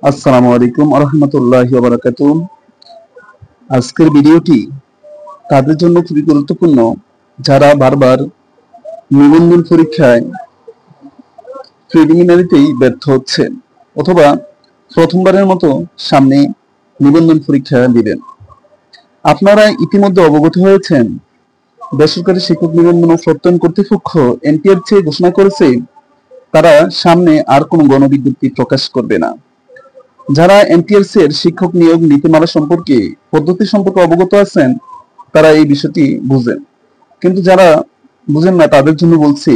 আসসালামু আলাইকুম ওয়া রাহমাতুল্লাহি ওয়া বারাকাতুহু। আজকের ভিডিওটি তাদের জন্য খুবই গুরুত্বপূর্ণ যারা বারবার নিবন্ধন পরীক্ষায় প্রিলিমিনারিতেই ব্যর্থ হচ্ছেন অথবা প্রথমবারের মতো সামনে নিবন্ধন পরীক্ষা দিবেন। আপনারা ইতিমধ্যে অবগত হয়েছেন বেসরকারি শিক্ষক নিবন্ধন ও প্রত্যয়ন কর্তৃপক্ষ এনটিআরসি ঘোষণা করেছে তারা সামনে আর কোনো গণবিজ্ঞপ্তি প্রকাশ করবে না। যারা এনটিআরসি এর শিক্ষক নিয়োগ নীতিমালা সম্পর্কে পদ্ধতি সম্পর্কে অবগত আছেন তারা এই বিষয়টি বুঝেন, কিন্তু যারা বুঝেন না তাদের জন্য বলছি,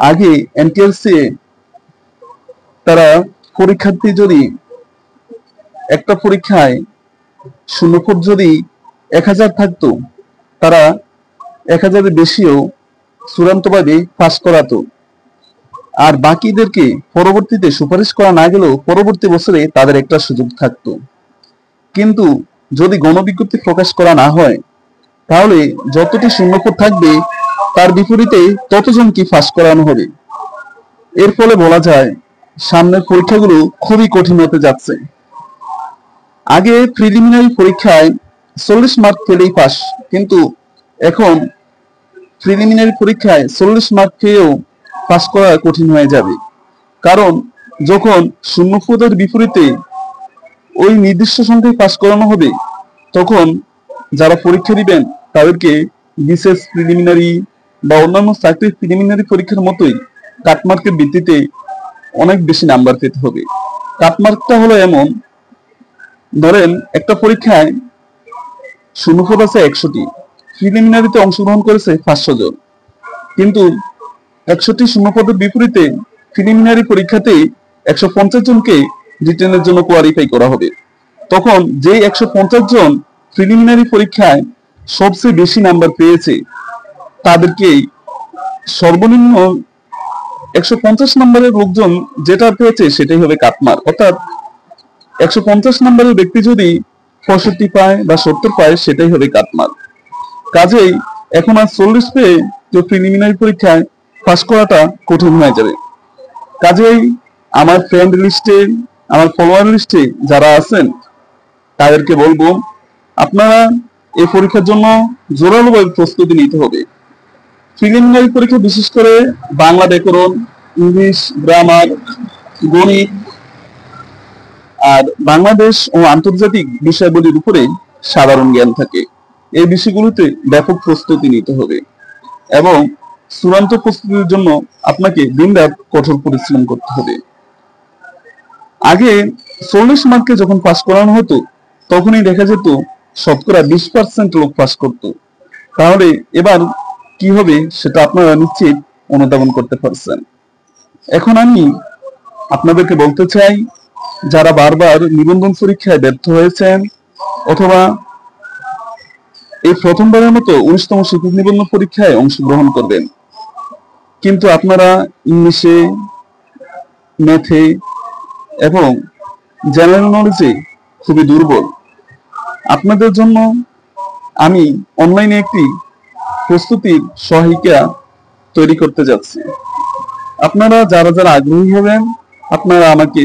আগে এনটিআরসি তারা পরীক্ষার্থী যদি একটা পরীক্ষায় শূন্যপদ যদি 1000 থাকতো তারা 1000-এর বেশিও চূড়ান্তভাবে পাস করাতো, আর বাকিদেরকে পরবর্তীতে সুপারিশ করা না গেলেও পরবর্তী বছরে তাদের একটা সুযোগ থাকতো। কিন্তু যদি গণবিজ্ঞপ্তি প্রকাশ করা না হয় তাহলে যতটি শূন্যপদ থাকবে তার বিপরীতে ততজনকে পাস করানো হবে। এর ফলে বলা যায় সামনের পরীক্ষাগুলো খুবই কঠিন হতে যাচ্ছে। আগে প্রিলিমিনারি পরীক্ষায় 40 মার্ক পেলেই পাস, কিন্তু এখন প্রিলিমিনারি পরীক্ষায় 40 মার্ক পেয়েও পাস করা কঠিন হয়ে যাবে, কারণ যখন শূন্যপদের বিপরীতে ওই নির্দিষ্ট সংখ্যায় পাস করানো হবে তখন যারা পরীক্ষা দিবেন তাদেরকে বিশেষ প্রিলিমিনারি বা অন্যান্য চাকরির প্রিলিমিনারি পরীক্ষার মতোই কাটমার্কের ভিত্তিতে অনেক বেশি নাম্বার পেতে হবে। কাটমার্কটা হলো এমন, ধরেন একটা পরীক্ষায় শূন্যপদ আছে 100টি, প্রিলিমিনারিতে অংশগ্রহণ করেছে 500 জন, কিন্তু 100টি শূন্যপদের বিপরীতে প্রিলিমিনারি পরীক্ষাতে 150 জনকে রিটেনের জন্য কোয়ালিফাই করা হবে। তখন যে 150 জন প্রিলিমিনারি পরীক্ষায় সবচেয়ে বেশি নাম্বার পেয়েছে তাদেরকে সর্বনিম্ন 150 নম্বরের লোকজন যেটা পেয়েছে সেটাই হবে কাটমার্ক। অর্থাৎ 150 নম্বরের ব্যক্তি যদি 65 পায় বা 70 পায় সেটাই হবে কাটমার্ক। কাজেই এখন আর 40 পেয়ে যে প্রিলিমিনারি পরীক্ষায় পাস করাটা কঠিন হয়ে যাবে। কাজেই আমার ফ্রেন্ড লিস্টে, আমার ফলোয়ার লিস্টে যারা আছেন তাদেরকে বলবো আপনারা এই পরীক্ষার জন্য জোরালোভাবে প্রস্তুতি নিতে হবে। প্রিলিমিনারি পরীক্ষা বিশেষ করে বাংলা ব্যাকরণ, ইংলিশ গ্রামার, গণিত আর বাংলাদেশ ও আন্তর্জাতিক বিষয়াবলীর উপরে সাধারণ জ্ঞান থাকে। এই বিষয়গুলোতে ব্যাপক প্রস্তুতি নিতে হবে এবং চূড়ান্ত প্রস্তুতির জন্য আপনাকে দিনরাত কঠোর পরিশ্রম করতে হবে। আগে 40 মার্কে যখন পাস করানো হতো তখনই দেখা যেত শতকরা 20% লোক পাস করত। তাহলে এবার কি হবে সেটা আপনারা নিশ্চিত অনুধাবন করতে পারছেন। এখন আমি আপনাদেরকে বলতে চাই, যারা বারবার নিবন্ধন পরীক্ষায় ব্যর্থ হয়েছেন অথবা এই প্রথমবারের মতো 19তম শিক্ষক নিবন্ধন পরীক্ষায় অংশগ্রহণ করবেন, কিন্তু আপনারা ইংলিশে, ম্যাথে এবং জেনারেল নলেজে খুবই দুর্বল, আপনাদের জন্য আমি অনলাইনে একটি প্রস্তুতির সহায়িকা তৈরি করতে যাচ্ছি। আপনারা যারা যারা আগ্রহী হবেন আপনারা আমাকে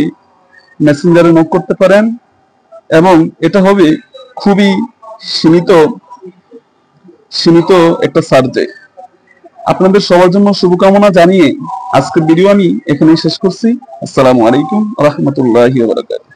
মেসেঞ্জারে নক করতে পারেন এবং এটা হবে খুবই সীমিত একটা সাবজেক্ট। আপনাদের সবার জন্য শুভকামনা জানিয়ে আজকের ভিডিও আমি এখানেই শেষ করছি। আসসালামু আলাইকুম ওয়া রাহমাতুল্লাহি ওয়া বারাকাতুহু।